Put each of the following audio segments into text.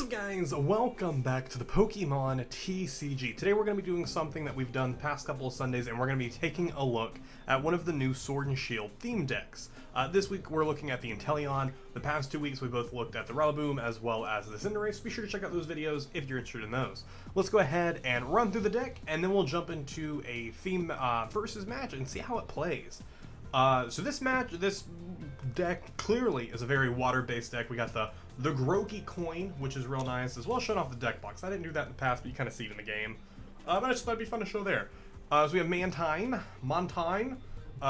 up guys, welcome back to the Pokemon TCG. Today we're going to be doing something that we've done the past couple of Sundays, and we're going to be taking a look at one of the new Sword and Shield theme decks. This week we're looking at the Inteleon. The past 2 weeks we both looked at the Rillaboom as well as the Cinderace. Be sure to check out those videos if you're interested in those. Let's go ahead and run through the deck, and then we'll jump into a theme versus match and see how it plays. So this deck clearly is a very water-based deck. We got the Grookey coin, which is real nice, as well as showing off the deck box. I didn't do that in the past, but you kind of see it in the game. But I just thought it'd be fun to show there. So we have Montine.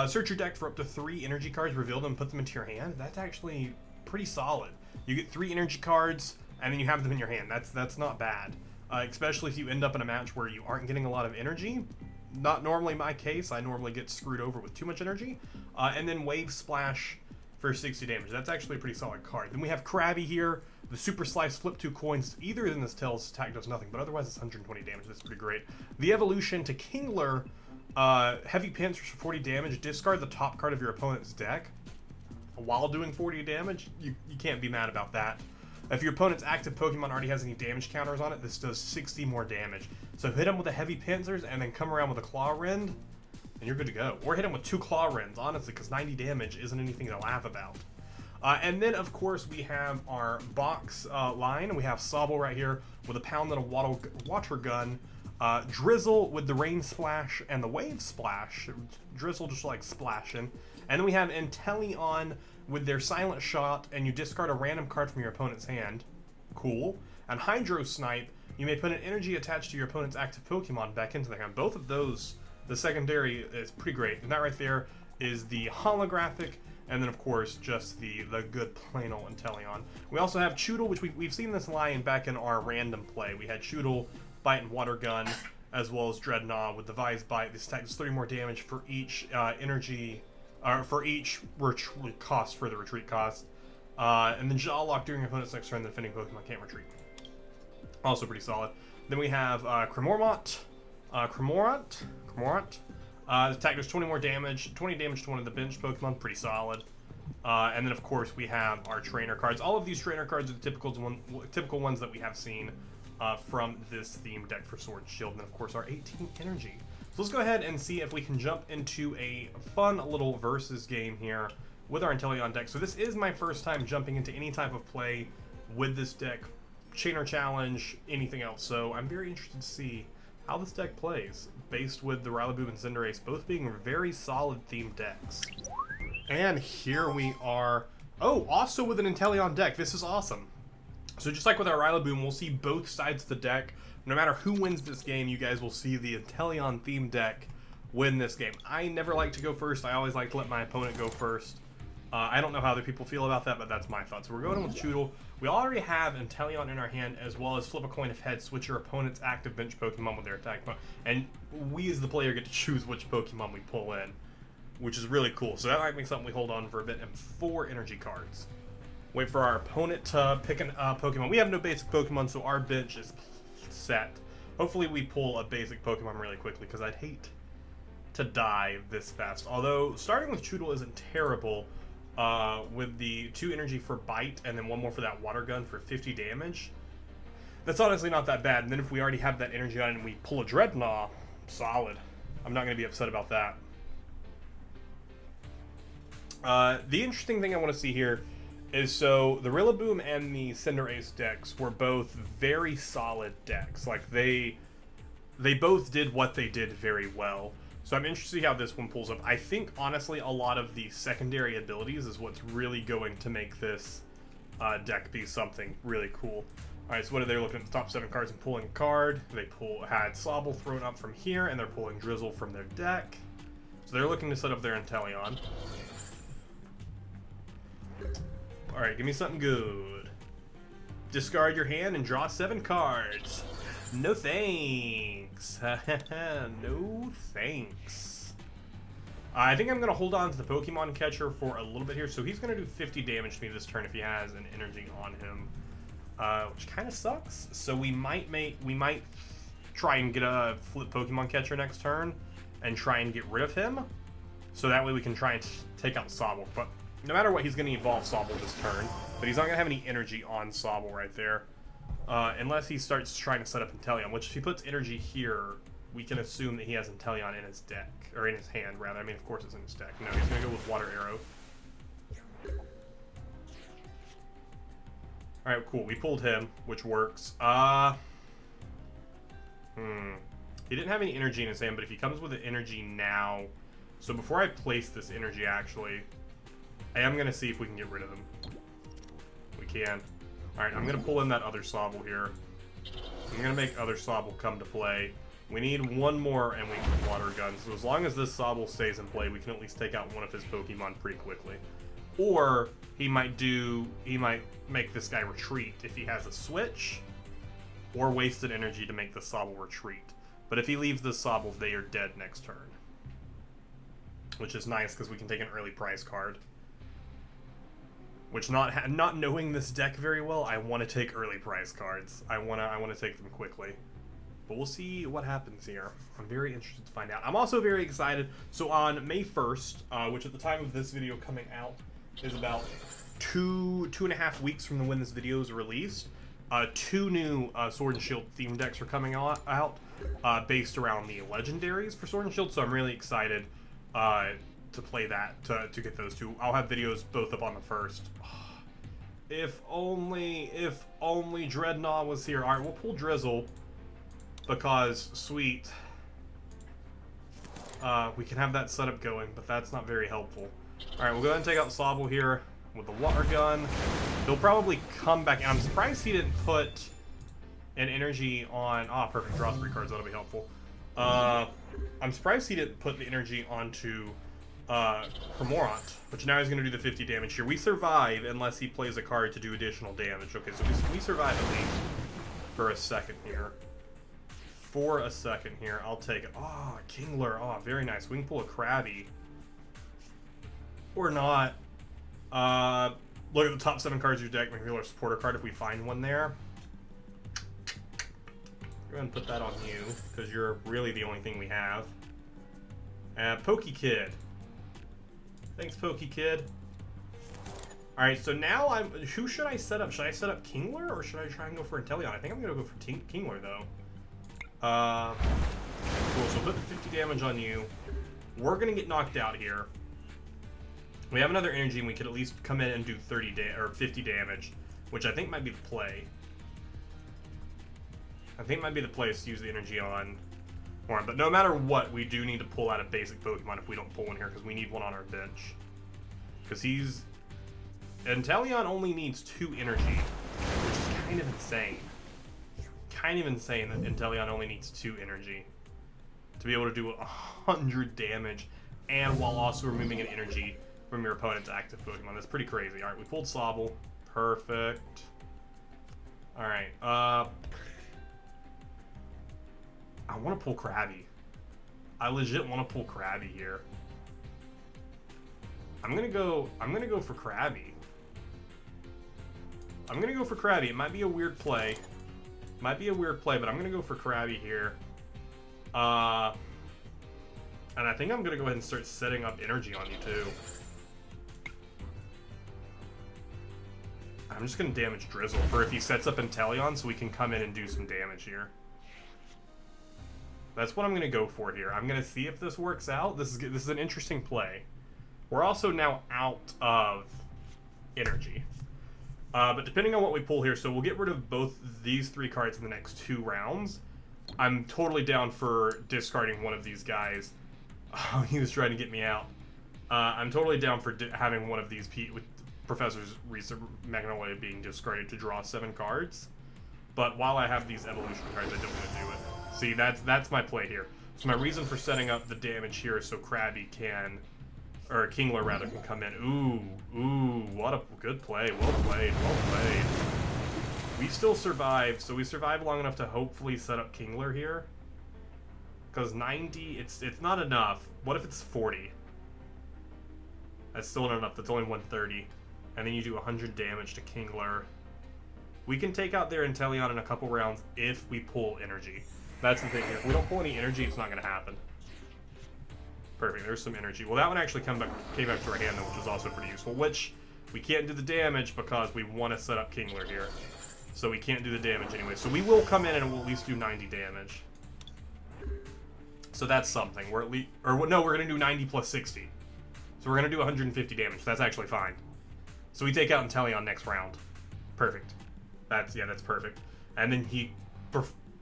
Search your deck for up to 3 energy cards, reveal them, put them into your hand. That's actually pretty solid. You get 3 energy cards, and then you have them in your hand. That's not bad. Especially if you end up in a match where you aren't getting a lot of energy. Not normally my case. I normally get screwed over with too much energy. And then Wave Splash for 60 damage. That's actually a pretty solid card. Then we have Krabby here. The Super Slice, flip 2 coins. Either in this tails attack does nothing, but otherwise it's 120 damage. That's pretty great. The evolution to Kingler. Heavy Pincers for 40 damage. Discard the top card of your opponent's deck while doing 40 damage. You can't be mad about that. If your opponent's active Pokemon already has any damage counters on it, this does 60 more damage. So hit him with a Heavy Pincers and then come around with a Claw Rend, and you're good to go. Or hit him with 2 Claw Rends, honestly, because 90 damage isn't anything to laugh about. And then, of course, we have our box line. We have Sobble right here with a Pound and a Water Gun. Drizzle with the Rain Splash and the Wave Splash. Drizzle just like splashing. And then we have Inteleon with their Silent Shot, and you discard a random card from your opponent's hand. Cool. And Hydro Snipe, you may put an energy attached to your opponent's active Pokemon back into their hand. Both of those, the secondary is pretty great. And that right there is the holographic, and then of course just the good plain old Inteleon. We also have Choodle, which we've seen this line back in our random play. We had Choodle, Bite, and Water Gun, as well as Dreadnought with the Vise Bite. This attack does 30 more damage for each energy, for each cost for the retreat cost. And then Jaw Lock during your opponent's next turn, the defending Pokemon can't retreat. Also pretty solid. Then we have Cremorant. The attack does 20 more damage, 20 damage to one of the bench Pokemon, pretty solid. And then of course we have our trainer cards. All of these trainer cards are the typical ones that we have seen from this theme deck for Sword and Shield, and then of course our 18 energy. So let's go ahead and see if we can jump into a fun little versus game here with our Inteleon deck. So this is my first time jumping into any type of play with this deck, Chainer Challenge, anything else. So I'm very interested to see how this deck plays, based with the Rillaboom and Cinderace both being very solid themed decks. And here we are. Oh, also with an Inteleon deck. This is awesome. So just like with our Rillaboom, we'll see both sides of the deck. No matter who wins this game, you guys will see the Inteleon theme deck win this game. I never like to go first. I always like to let my opponent go first. I don't know how other people feel about that, but that's my thought. So we're going with Choodle. We already have Inteleon in our hand, as well as flip a coin of heads, switch your opponent's active bench Pokemon with their attack. And we as the player get to choose which Pokemon we pull in, which is really cool. So that might be something we hold on for a bit. And 4 energy cards. Wait for our opponent to pick a Pokemon. We have no basic Pokemon, so our bench is set. Hopefully we pull a basic Pokemon really quickly, because I'd hate to die this fast. Although, starting with Choodle isn't terrible, with the 2 energy for Bite, and then 1 more for that Water Gun for 50 damage. That's honestly not that bad. And then if we already have that energy on and we pull a Dreadnought, solid. I'm not going to be upset about that. The interesting thing I want to see here is, so the Rillaboom and the Cinderace decks were both very solid decks. Like they both did what they did very well. So I'm interested to see how this one pulls up. I think honestly a lot of the secondary abilities is what's really going to make this deck be something really cool. Alright, so what are they looking at? The top 7 cards and pulling a card. They had Sobble thrown up from here, and they're pulling Drizzle from their deck. So they're looking to set up their Inteleon. Alright, give me something good. Discard your hand and draw 7 cards. No thanks. No thanks. I think I'm going to hold on to the Pokemon Catcher for a little bit here. So he's going to do 50 damage to me this turn if he has an energy on him. Which kind of sucks. So we might try and get a flip Pokemon Catcher next turn and try and get rid of him. So that way we can try and take out Sobble. But no matter what, he's going to evolve Sobble this turn, but he's not going to have any energy on Sobble right there. Unless he starts trying to set up Inteleon, which if he puts energy here, we can assume that he has Inteleon in his deck, or in his hand, rather. I mean, of course it's in his deck. No, he's going to go with Water Arrow. Alright, cool. We pulled him, which works. He didn't have any energy in his hand, but if he comes with an energy now... So before I place this energy, actually, I am going to see if we can get rid of him. We can. Alright, I'm going to pull in that other Sobble here. I'm going to make other Sobble come to play. We need one more, and we can Water Gun. So as long as this Sobble stays in play, we can at least take out one of his Pokemon pretty quickly. Or he might make this guy retreat if he has a switch, or wasted energy to make the Sobble retreat. But if he leaves the Sobble, they are dead next turn. Which is nice, because we can take an early prize card. Which, not knowing this deck very well, I want to take early prize cards. I want to take them quickly. But we'll see what happens here. I'm very interested to find out. I'm also very excited. So on May 1st, which at the time of this video coming out is about two and a half weeks from when this video is released, 2 new Sword and Shield theme decks are coming out based around the legendaries for Sword and Shield. So I'm really excited to play that, to get those 2. I'll have videos both up on the 1st. If only Dreadnought was here. Alright, we'll pull Drizzle. Because, sweet, we can have that setup going, but that's not very helpful. Alright, we'll go ahead and take out Sobble here with the Water Gun. He'll probably come back, and I'm surprised he didn't put an energy on... perfect, draw 3 cards, that'll be helpful. I'm surprised he didn't put the energy onto Cramorant, which now he's going to do the 50 damage here. We survive unless he plays a card to do additional damage. Okay, so we survive at least for a second here. I'll take it. Kingler. Very nice. We can pull a Krabby. Or not. Look at the top 7 cards of your deck. Make a supporter card if we find one there. Go ahead and put that on you, because you're really the only thing we have. Pokekid. Thanks, Pokekid. Alright, so now who should I set up? Should I set up Kingler, or should I try and go for Inteleon? I think I'm going to go for Kingler, though. Cool, so put the 50 damage on you. We're gonna get knocked out here. We have another energy, and we could at least come in and do 50 damage, which I think might be the play. I think might be the place to use the energy on Warren. But no matter what, we do need to pull out a basic Pokemon if we don't pull one here, because we need one on our bench. Because Inteleon only needs 2 energy, which is kind of insane. Kind of insane that Inteleon only needs 2 energy to be able to do 100 damage, and while also removing an energy from your opponent's active Pokemon. That's pretty crazy. Alright, we pulled Sobble. Perfect. Alright, I want to pull Krabby. I legit want to pull Krabby here. I'm gonna go for Krabby. It might be a weird play. But I'm going to go for Krabby here. And I think I'm going to go ahead and start setting up energy on you, too. I'm just going to damage Drizzle for if he sets up Inteleon, so we can come in and do some damage here. That's what I'm going to go for here. I'm going to see if this works out. This is an interesting play. We're also now out of energy. But depending on what we pull here, so we'll get rid of both these 3 cards in the next 2 rounds. I'm totally down for discarding one of these guys. Oh, he was trying to get me out. I'm totally down for having one of these with Professor's Magnolia being discarded to draw 7 cards. But while I have these evolution cards, I don't want to do it. See, that's my play here. So my reason for setting up the damage here is so Krabby can... Or Kingler, rather, can come in. Ooh, what a good play. Well played. We still survive, so we survive long enough to hopefully set up Kingler here. Because 90, it's not enough. What if it's 40? That's still not enough. That's only 130. And then you do 100 damage to Kingler. We can take out their Inteleon in a couple rounds if we pull energy. That's the thing here. If we don't pull any energy, it's not going to happen. Perfect, there's some energy. Well, that one actually came back to our hand, though, which was also pretty useful, which we can't do the damage because we want to set up Kingler here. So we can't do the damage anyway. So we will come in and we'll at least do 90 damage. So that's something. We're at least... Or no, we're going to do 90 plus 60. So we're going to do 150 damage. That's actually fine. So we take out Inteleon next round. Perfect. That's perfect. And then he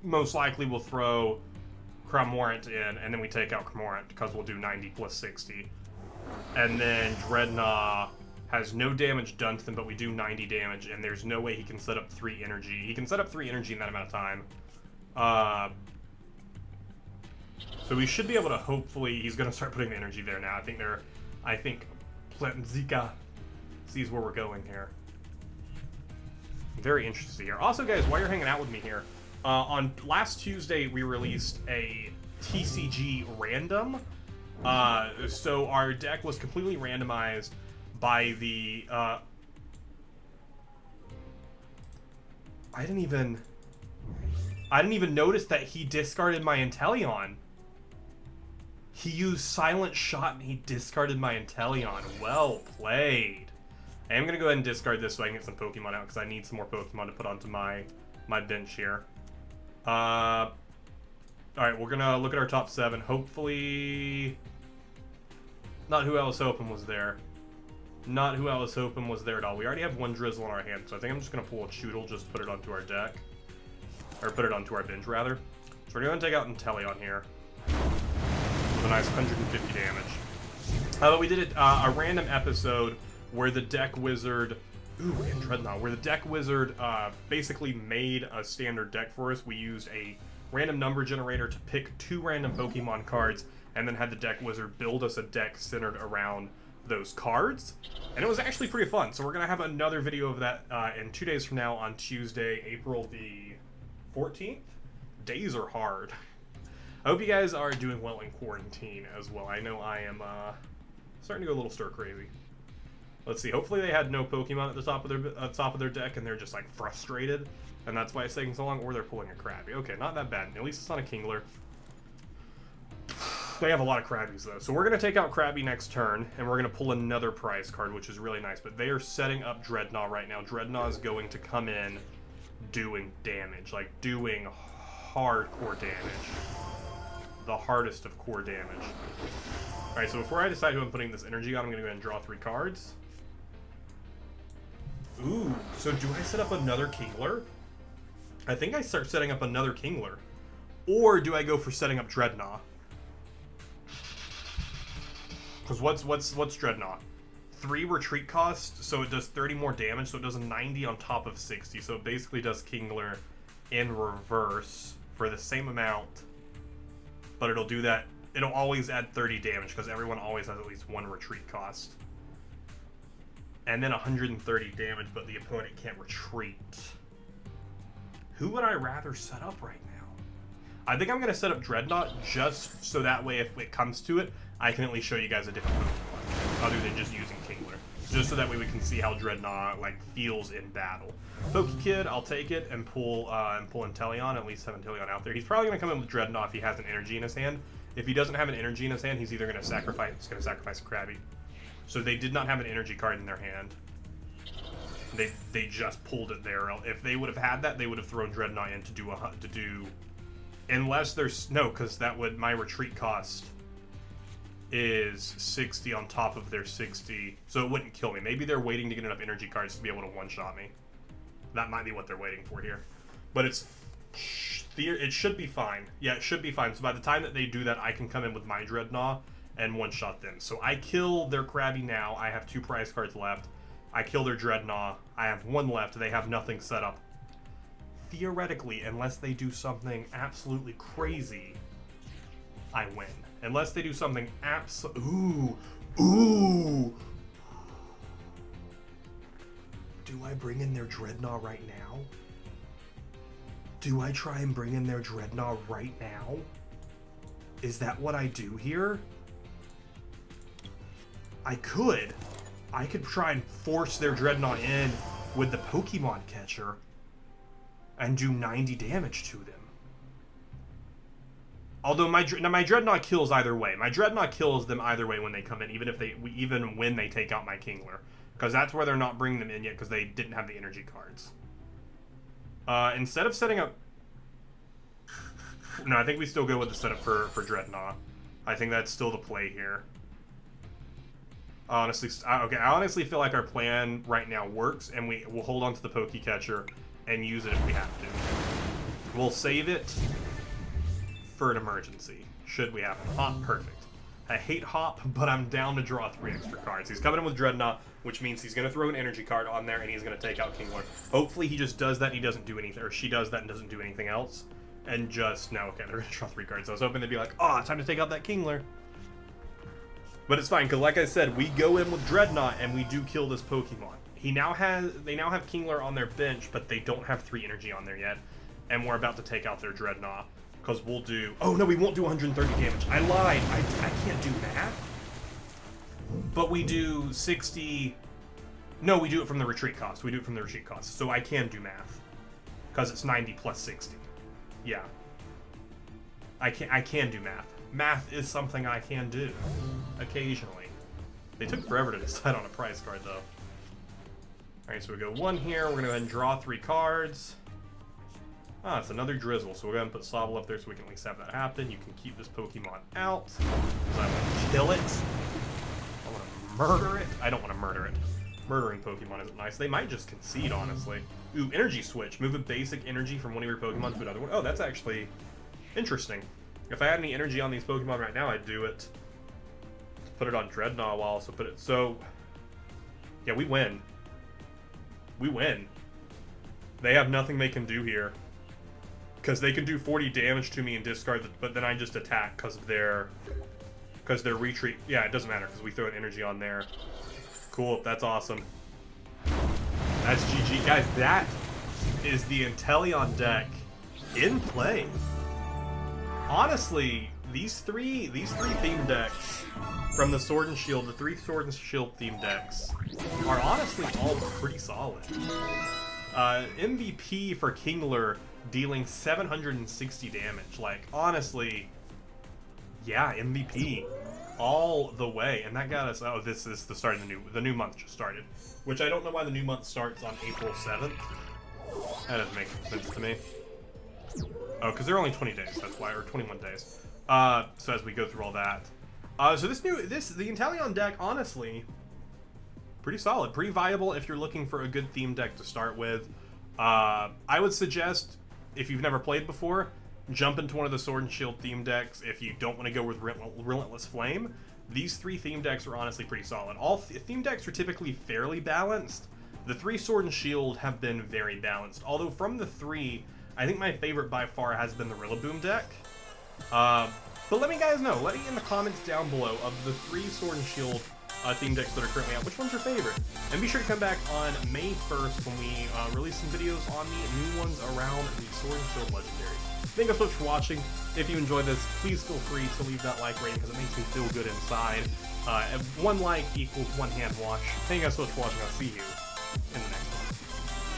most likely will throw Cramorant in, and then we take out Cramorant because we'll do 90 plus 60. And then Dreadnought has no damage done to them, but we do 90 damage, and there's no way he can set up 3 energy. He can set up 3 energy in that amount of time. So we should be able to, hopefully, he's going to start putting the energy there now. I think Plantzika sees where we're going here. I'm very interested here. Also, guys, while you're hanging out with me here, on last Tuesday, we released a TCG random. So our deck was completely randomized by the, I didn't even notice that he discarded my Inteleon. He used Silent Shot and he discarded my Inteleon. Well played. I am going to go ahead and discard this so I can get some Pokemon out because I need some more Pokemon to put onto my bench here. Alright, we're going to look at our top 7. Hopefully... Not who I was hoping was there. Not who I was hoping was there at all. We already have one Drizzle in our hand, so I think I'm just going to pull a Choodle just to put it onto our deck. Or put it onto our bench, rather. So we're going to take out Inteleon here. With a nice 150 damage. But we did a random episode where the deck wizard... Ooh, and Dreadnought. Where the deck wizard basically made a standard deck for us. We used a random number generator to pick 2 random Pokemon cards, and then had the deck wizard build us a deck centered around those cards. And it was actually pretty fun. So we're going to have another video of that in 2 days from now on Tuesday, April the 14th. Days are hard. I hope you guys are doing well in quarantine as well. I know I am starting to go a little stir crazy. Let's see. Hopefully they had no Pokemon at the top of their deck, and they're just like frustrated, and that's why it's taking so long. Or they're pulling a Krabby. Okay, not that bad. At least it's not a Kingler. They have a lot of Krabbies though, so we're gonna take out Krabby next turn, and we're gonna pull another prize card, which is really nice. But they are setting up Dreadnought right now. Dreadnought is going to come in doing damage, like doing hardcore damage. The hardest of core damage. Alright, so before I decide who I'm putting this energy on, I'm going to go ahead and draw 3 cards. Ooh, so do I set up another Kingler? I think I start setting up another Kingler. Or do I go for setting up Dreadnought? Because what's Dreadnought? 3 retreat cost, so it does 30 more damage, so it does 90 on top of 60. So it basically does Kingler in reverse for the same amount. But it'll do that. It'll always add 30 damage because everyone always has at least 1 retreat cost. And then 130 damage, but the opponent can't retreat. Who would I rather set up right now? I think I'm going to set up Dreadnought just so that way if it comes to it, I can at least show you guys a different Pokemon other than just using Kingler. Just so that way we can see how Dreadnought like feels in battle. Pokekid, I'll take it and pull Inteleon, at least have Inteleon out there. He's probably going to come in with Dreadnought if he has an energy in his hand. If he doesn't have an energy in his hand, he's either going to sacrifice a Krabby. So they did not have an energy card in their hand. They just pulled it there. If they would have had that, they would have thrown Dreadnought in to do unless there's no, because that would my retreat cost is 60 on top of their 60, so it wouldn't kill me. Maybe they're waiting to get enough energy cards to be able to one-shot me. That might be what they're waiting for here. But it should be fine. Yeah, it should be fine. So by the time that they do that, I can come in with my Dreadnought and one-shot them. So I kill their Krabby now. I have 2 prize cards left. I kill their Dreadnought. I have 1 left. They have nothing set up. Theoretically, unless they do something absolutely crazy, I win. Unless they do something Ooh. Do I bring in their Dreadnought right now? Do I try and bring in their Dreadnought right now? Is that what I do here? I could try and force their Dreadnought in with the Pokemon catcher and do 90 damage to them. Although my Dreadnought kills either way. My Dreadnought kills them either way when they come in, even when they take out my Kingler. Because that's where they're not bringing them in yet, because they didn't have the energy cards. Instead of setting up... No, I think we still go with the setup for Dreadnought. I think that's still the play here. Honestly, okay, I honestly feel like our plan right now works, and we'll hold on to the Pokecatcher and use it if we have to. We'll save it for an emergency, should we have it. Hop, perfect. I hate Hop, but I'm down to draw 3 extra cards. He's coming in with Dreadnought, which means he's going to throw an energy card on there, and he's going to take out Kingler. Hopefully he just does that and he doesn't do anything, or she does that and doesn't do anything else. And just, no, okay, they're going to draw 3 cards. I was hoping they'd be like, oh, it's time to take out that Kingler. But it's fine, because like I said, we go in with Dreadnought and we do kill this Pokemon. They now have Kingler on their bench, but they don't have 3 energy on there yet. And we're about to take out their Dreadnought. Because we'll do... Oh, no, we won't do 130 damage. I lied. I can't do math. But we do 60... No, we do it from the retreat cost. We do it from the retreat cost. So I can do math. Because it's 90 plus 60. Yeah. I can do math. Math is something I can do. Occasionally. They took forever to decide on a prize card, though. Alright, so we go 1 here. We're going to go ahead and draw 3 cards. Ah, it's another Drizzle, so we'll go ahead and put Sobble up there so we can at least have that happen. You can keep this Pokemon out. I want to kill it. I want to murder it. I don't want to murder it. Murdering Pokemon isn't nice. They might just concede, honestly. Ooh, Energy Switch. Move a basic energy from one of your Pokemon to another one. Oh, that's actually interesting. If I had any energy on these Pokemon right now, I'd do it. Put it on Dreadnought, while also put it... So, yeah, we win. We win. They have nothing they can do here. Because they can do 40 damage to me and discard, but then I just attack because of their retreat. Yeah, it doesn't matter because we throw an energy on there. Cool, that's awesome. That's GG. Guys, that is the Inteleon deck in play. Honestly, these three theme decks from the Sword and Shield, the 3 Sword and Shield theme decks, are honestly all pretty solid. MVP for Kingler, dealing 760 damage. Like, honestly, yeah, MVP all the way. And that got us... Oh, this is the start of the new month just started. Which I don't know why the new month starts on April 7th. That doesn't make sense to me. Oh, because they're only 20 days, that's why, or 21 days. So as we go through all that. So the Inteleon deck, honestly, pretty solid, pretty viable if you're looking for a good theme deck to start with. I would suggest, if you've never played before, jump into one of the Sword and Shield theme decks. If you don't want to go with Relentless Flame, these 3 theme decks are honestly pretty solid. All theme decks are typically fairly balanced. The 3 Sword and Shield have been very balanced, although from the 3, I think my favorite by far has been the Rillaboom deck. But let me guys know, let me in the comments down below, of the 3 Sword and Shield theme decks that are currently out, which one's your favorite? And be sure to come back on May 1st when we release some videos on the new ones around the Sword and Shield Legendaries. Thank you so much for watching. If you enjoyed this, please feel free to leave that like rating because it makes me feel good inside. 1 like equals 1 hand wash. Thank you guys so much for watching. I'll see you in the next one.